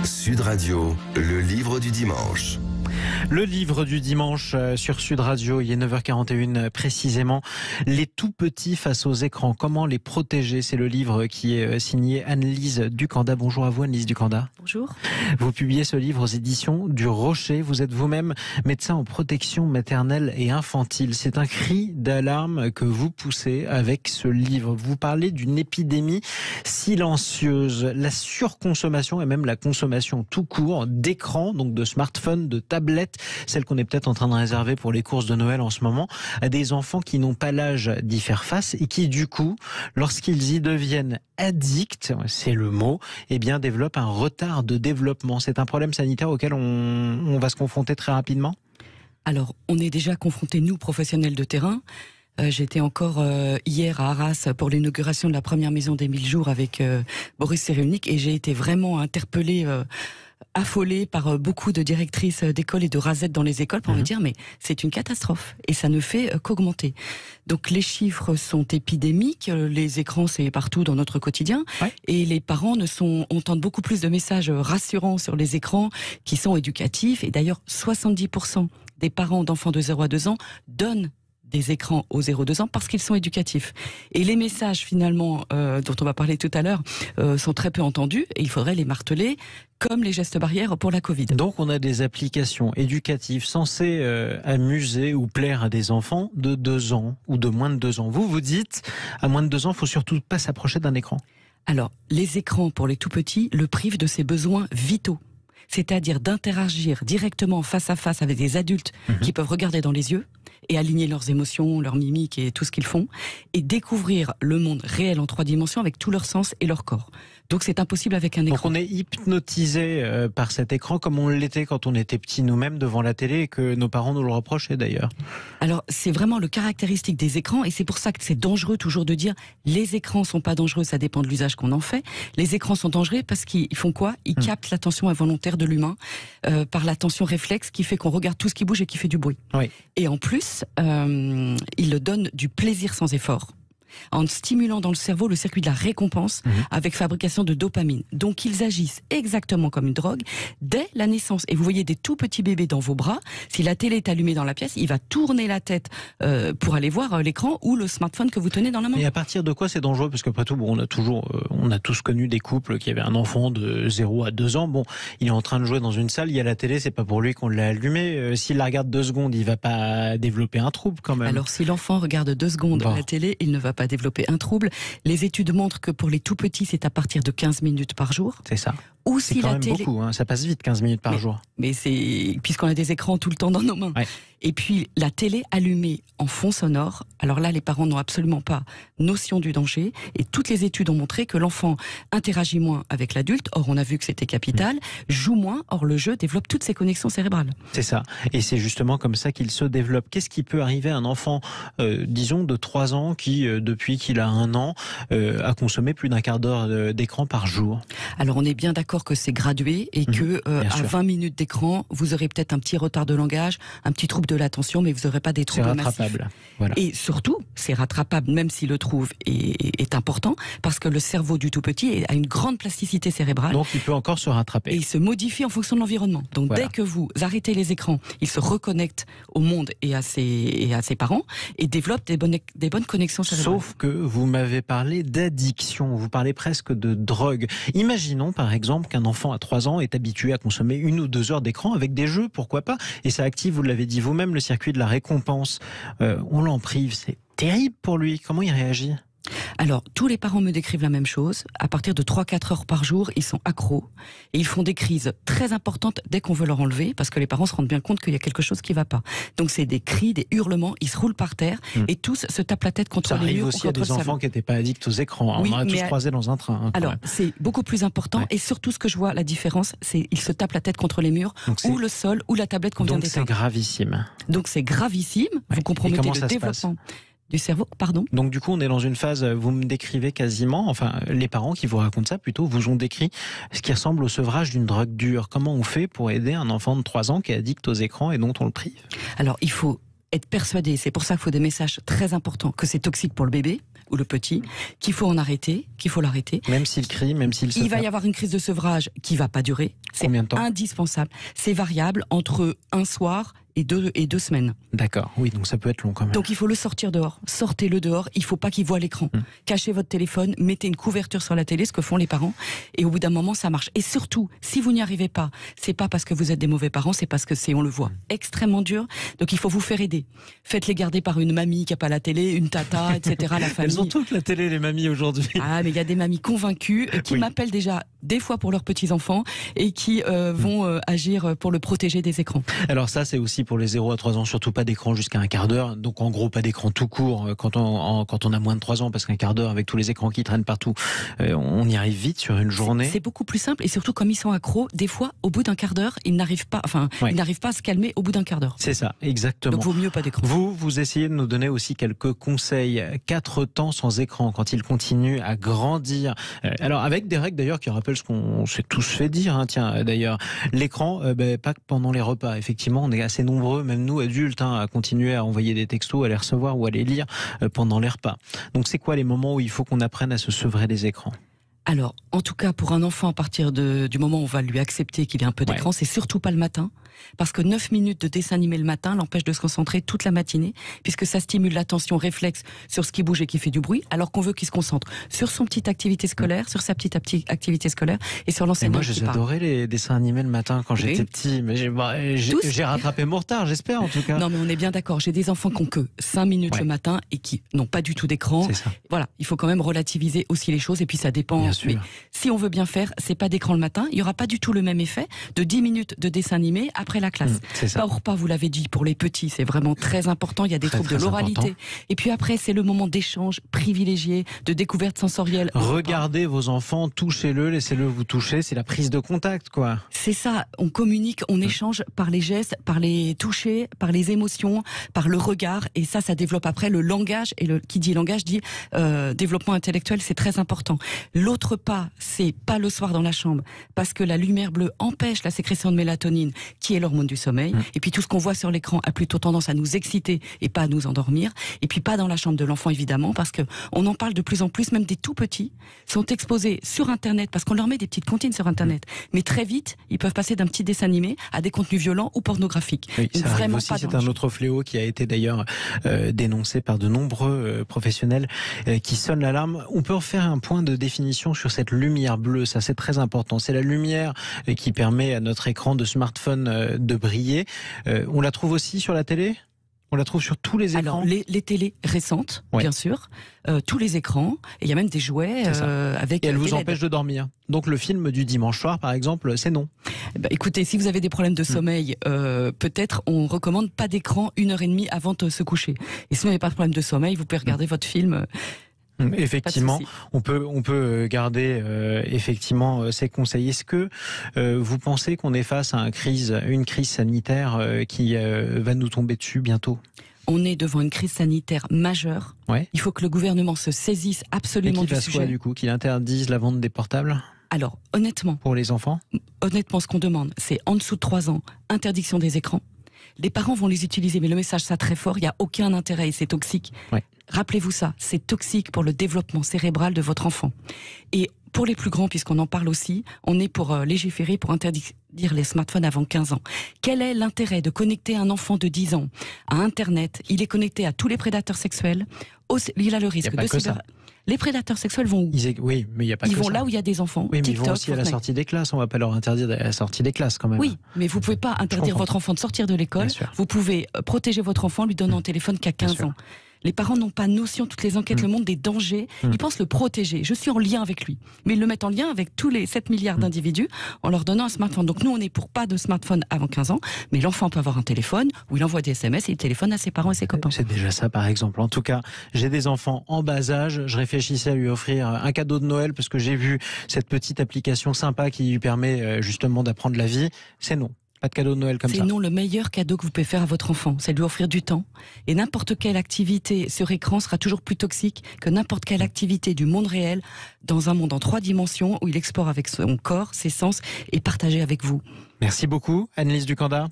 Sud Radio, le livre du dimanche. Le livre du dimanche sur Sud Radio, il est 9h41 précisément. Les tout petits face aux écrans, comment les protéger? C'est le livre qui est signé Anne-Lise Ducanda. Bonjour à vous Anne-Lise Ducanda. Bonjour. Vous publiez ce livre aux éditions du Rocher. Vous êtes vous-même médecin en protection maternelle et infantile. C'est un cri d'alarme que vous poussez avec ce livre. Vous parlez d'une épidémie silencieuse. La surconsommation et même la consommation tout court d'écrans, donc de smartphones, de tablettes, celle qu'on est peut-être en train de réserver pour les courses de Noël en ce moment, à des enfants qui n'ont pas l'âge d'y faire face et qui, du coup, lorsqu'ils y deviennent addicts, c'est le mot, eh bien, développent un retard de développement. C'est un problème sanitaire auquel on va se confronter très rapidement? Alors, on est déjà confrontés, nous, professionnels de terrain. J'étais encore hier à Arras pour l'inauguration de la première maison des 1000 jours avec Boris Cyrulnik et j'ai été vraiment interpellée, affolée par beaucoup de directrices d'écoles et de rasettes dans les écoles pour me dire mais c'est une catastrophe et ça ne fait qu'augmenter. Donc les chiffres sont épidémiques, les écrans c'est partout dans notre quotidien et les parents entendent beaucoup plus de messages rassurants sur les écrans qui sont éducatifs et d'ailleurs 70% des parents d'enfants de 0 à 2 ans donnent des écrans aux 0-2 ans parce qu'ils sont éducatifs. Et les messages finalement dont on va parler tout à l'heure sont très peu entendus et il faudrait les marteler comme les gestes barrières pour la Covid. Donc on a des applications éducatives censées amuser ou plaire à des enfants de 2 ans ou de moins de 2 ans. Vous dites, à moins de 2 ans, il ne faut surtout pas s'approcher d'un écran. Alors, les écrans pour les tout-petits le privent de ses besoins vitaux. C'est-à-dire d'interagir directement face à face avec des adultes qui peuvent regarder dans les yeux et aligner leurs émotions, leurs mimiques et tout ce qu'ils font, et découvrir le monde réel en 3 dimensions avec tous leurs sens et leur corps. Donc c'est impossible avec un écran. Donc on est hypnotisé par cet écran comme on l'était quand on était petit nous-mêmes devant la télé et que nos parents nous le reprochaient d'ailleurs. Alors c'est vraiment le caractéristique des écrans et c'est pour ça que c'est dangereux toujours de dire les écrans sont pas dangereux, ça dépend de l'usage qu'on en fait. Les écrans sont dangereux parce qu'ils font quoi? Ils captent l'attention involontaire de l'humain par l'attention réflexe qui fait qu'on regarde tout ce qui bouge et qui fait du bruit. Oui. Et en plus, ils le donnent du plaisir sans effort, en stimulant dans le cerveau le circuit de la récompense avec fabrication de dopamine. Donc ils agissent exactement comme une drogue dès la naissance. Et vous voyez des tout petits bébés dans vos bras, si la télé est allumée dans la pièce, il va tourner la tête pour aller voir l'écran ou le smartphone que vous tenez dans la main. Et à partir de quoi c'est dangereux? Parce qu'après tout, bon, on a tous connu des couples qui avaient un enfant de 0 à 2 ans. Bon, il est en train de jouer dans une salle, il y a la télé, c'est pas pour lui qu'on l'a allumée. S'il la regarde 2 secondes, il va pas développer un trouble quand même. Alors si l'enfant regarde 2 secondes la télé, il ne va pas développer un trouble. Les études montrent que pour les tout petits, c'est à partir de 15 minutes par jour. C'est ça. Ou c'est si quand la même télé... beaucoup, hein. Ça passe vite 15 minutes par jour. Mais c'est puisqu'on a des écrans tout le temps dans nos mains. Ouais. Et puis la télé allumée en fond sonore, alors là les parents n'ont absolument pas notion du danger et toutes les études ont montré que l'enfant interagit moins avec l'adulte, or on a vu que c'était capital, joue moins, or le jeu développe toutes ses connexions cérébrales. C'est ça, et c'est justement comme ça qu'il se développe. Qu'est-ce qui peut arriver à un enfant, disons de 3 ans qui, depuis qu'il a 1 an, a consommé plus d'1 quart d'heure d'écran par jour? Alors on est bien d'accord que c'est gradué et que à 20 minutes d'écran, vous aurez peut-être un petit retard de langage, un petit trouble de l'attention, mais vous n'aurez pas des troubles massifs. C'est rattrapable. Voilà. Et surtout, c'est rattrapable, même si le trouble est important, parce que le cerveau du tout petit a une grande plasticité cérébrale. Donc il peut encore se rattraper. Et il se modifie en fonction de l'environnement. Donc dès que vous arrêtez les écrans, il se reconnecte au monde et à ses parents, et développe des bonnes connexions cérébrales. Sauf que vous m'avez parlé d'addiction, vous parlez presque de drogue. Imaginons par exemple qu'un enfant à 3 ans est habitué à consommer 1 ou 2 heures d'écran avec des jeux, pourquoi pas, et ça active, vous l'avez dit vous-même, le circuit de la récompense. On l'en prive, c'est terrible pour lui. Comment il réagit ? Alors, tous les parents me décrivent la même chose. À partir de 3-4 heures par jour, ils sont accros. Et ils font des crises très importantes dès qu'on veut leur enlever, parce que les parents se rendent bien compte qu'il y a quelque chose qui ne va pas. Donc c'est des cris, des hurlements, ils se roulent par terre, et tous se tapent la tête contre les murs ou contre le salon. Ça arrive aussi à des enfants qui n'étaient pas addicts aux écrans. Oui, on a tous croisé dans un train. Alors, c'est beaucoup plus important, et surtout ce que je vois, la différence, c'est qu'ils se tapent la tête contre les murs, ou le sol, ou la tablette qu'on vient d'éteindre. Donc c'est gravissime. Donc c'est gravissime, vous compromettez le développement du cerveau, pardon. Donc du coup, on est dans une phase, vous me décrivez quasiment, enfin les parents qui vous racontent ça plutôt, vous ont décrit ce qui ressemble au sevrage d'une drogue dure. Comment on fait pour aider un enfant de 3 ans qui est addict aux écrans et dont on le prive ? Alors il faut être persuadé, c'est pour ça qu'il faut des messages très importants, que c'est toxique pour le bébé ou le petit, qu'il faut en arrêter, qu'il faut l'arrêter. Même s'il crie, même s'il se Il va y avoir une crise de sevrage qui va pas durer. C'est Combien de temps? indispensable. C'est variable entre un soir et 2 semaines. D'accord, oui, donc ça peut être long quand même. Donc il faut le sortir dehors. Sortez-le dehors, il faut pas qu'il voit l'écran. Cachez votre téléphone, mettez une couverture sur la télé, ce que font les parents, et au bout d'un moment ça marche. Et surtout, si vous n'y arrivez pas, c'est pas parce que vous êtes des mauvais parents, c'est parce que on le voit, extrêmement dur. Donc il faut vous faire aider. Faites-les garder par une mamie qui a pas la télé, une tata, etc. La famille. Elles ont toutes la télé, les mamies, aujourd'hui. Ah, mais il y a des mamies convaincues qui m'appellent déjà des fois pour leurs petits-enfants et qui vont agir pour le protéger des écrans. Alors ça, c'est aussi pour les 0 à 3 ans, surtout pas d'écran jusqu'à un quart d'heure. Donc en gros, pas d'écran tout court quand on a moins de 3 ans, parce qu'un quart d'heure avec tous les écrans qui traînent partout, on y arrive vite sur une journée. C'est beaucoup plus simple, et surtout comme ils sont accros, des fois, au bout d'un quart d'heure, ils n'arrivent pas à se calmer au bout d'un quart d'heure. C'est ça, exactement. Donc vaut mieux pas d'écran. Vous essayez de nous donner aussi quelques conseils. 4 temps sans écran quand il continue à grandir. Alors avec des règles d'ailleurs qui rappellent ce qu'on s'est tous fait dire. Hein, tiens, d'ailleurs, l'écran, pas que pendant les repas. Effectivement, on est assez nombreux, même nous adultes, à continuer à envoyer des textos, à les recevoir ou à les lire pendant les repas. Donc c'est quoi les moments où il faut qu'on apprenne à se sevrer des écrans ? Alors, en tout cas, pour un enfant, à partir du moment où on va lui accepter qu'il ait un peu d'écran, c'est surtout pas le matin. Parce que 9 minutes de dessin animé le matin l'empêche de se concentrer toute la matinée, puisque ça stimule l'attention réflexe sur ce qui bouge et qui fait du bruit, alors qu'on veut qu'il se concentre sur son petite activité scolaire, sur sa petite activité scolaire, et sur l'enseignant qui parle. Moi, j'adorais les dessins animés le matin quand j'étais petit, mais j'ai rattrapé mon retard, j'espère en tout cas. Non, mais on est bien d'accord. J'ai des enfants qui ont que 5 minutes le matin et qui n'ont pas du tout d'écran. Voilà, il faut quand même relativiser aussi les choses, et puis ça dépend. Bien sûr. Mais si on veut bien faire, c'est pas d'écran le matin. Il n'y aura pas du tout le même effet de 10 minutes de dessin animé après la classe. Pas au repas, vous l'avez dit, pour les petits, c'est vraiment très important. Il y a des troubles de l'oralité. Important. Et puis après, c'est le moment d'échange privilégié, de découverte sensorielle. Regardez vos enfants, touchez-le, laissez-le vous toucher. C'est la prise de contact, quoi. C'est ça. On communique, on échange par les gestes, par les touchés, par les émotions, par le regard. Et ça développe après le langage. Et qui dit langage dit développement intellectuel, c'est très important. L'autre pas, c'est pas le soir dans la chambre, parce que la lumière bleue empêche la sécrétion de mélatonine, qui est l'hormone du sommeil. Et puis tout ce qu'on voit sur l'écran a plutôt tendance à nous exciter et pas à nous endormir. Et puis pas dans la chambre de l'enfant, évidemment, parce que on en parle de plus en plus, même des tout petits sont exposés sur Internet, parce qu'on leur met des petites comptines sur Internet. Mais très vite, ils peuvent passer d'un petit dessin animé à des contenus violents ou pornographiques. Oui, ça arrive aussi, c'est un autre fléau qui a été d'ailleurs dénoncé par de nombreux professionnels qui sonnent l'alarme. On peut en faire un point de définition sur cette lumière bleue, ça c'est très important. C'est la lumière qui permet à notre écran de smartphone de briller. On la trouve aussi sur la télé ? On la trouve sur tous les écrans. Alors, les télés récentes, bien sûr, tous les écrans, et il y a même des jouets avec. Et elle vous empêche de dormir. Donc le film du dimanche soir, par exemple, c'est non. Écoutez, si vous avez des problèmes de sommeil, peut-être on recommande pas d'écran 1h30 avant de se coucher. Et si vous n'avez pas de problème de sommeil, vous pouvez regarder votre film. Effectivement, on peut garder effectivement ces conseils. Est-ce que vous pensez qu'on est face à une crise sanitaire qui va nous tomber dessus bientôt ? On est devant une crise sanitaire majeure. Il faut que le gouvernement se saisisse absolument du sujet. Qu'il fasse quoi du coup ? Qu'il interdise la vente des portables ? Alors, honnêtement... Pour les enfants ? Honnêtement, ce qu'on demande, c'est en dessous de 3 ans, interdiction des écrans. Les parents vont les utiliser, mais le message ça très fort, il n'y a aucun intérêt et c'est toxique. Rappelez-vous ça, c'est toxique pour le développement cérébral de votre enfant. Et pour les plus grands, puisqu'on en parle aussi, on est pour légiférer pour interdire les smartphones avant 15 ans. Quel est l'intérêt de connecter un enfant de 10 ans à Internet ? Il est connecté à tous les prédateurs sexuels. Il a le risque de cyber... Les prédateurs sexuels vont où ? Oui, mais il y a pas que ça. Ils vont là où il y a des enfants. Oui, mais TikTok, ils vont aussi Fortnite. à la sortie des classes. On ne va pas leur interdire à la sortie des classes quand même. Oui, mais vous ne pouvez pas interdire votre enfant de sortir de l'école. Vous pouvez protéger votre enfant en lui donnant un téléphone qu'à 15 ans. Les parents n'ont pas notion, toutes les enquêtes le montrent, des dangers. Ils pensent le protéger. Je suis en lien avec lui. Mais ils le mettent en lien avec tous les 7 milliards d'individus en leur donnant un smartphone. Donc nous, on est pour pas de smartphone avant 15 ans, mais l'enfant peut avoir un téléphone où il envoie des SMS et il téléphone à ses parents et ses copains. C'est déjà ça, par exemple. En tout cas, j'ai des enfants en bas âge. Je réfléchissais à lui offrir un cadeau de Noël parce que j'ai vu cette petite application sympa qui lui permet justement d'apprendre la vie. C'est non. Pas de cadeau de Noël comme ça. C'est non le meilleur cadeau que vous pouvez faire à votre enfant, c'est lui offrir du temps. Et n'importe quelle activité sur écran sera toujours plus toxique que n'importe quelle activité du monde réel dans un monde en 3 dimensions où il explore avec son corps, ses sens et partager avec vous. Merci beaucoup, Annelise Ducanda,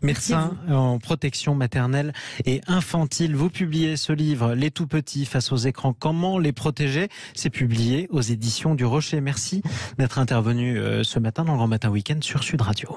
médecin en protection maternelle et infantile. Vous publiez ce livre, Les tout-petits face aux écrans, comment les protéger? C'est publié aux éditions du Rocher. Merci d'être intervenu ce matin dans le Grand Matin Week-end sur Sud Radio.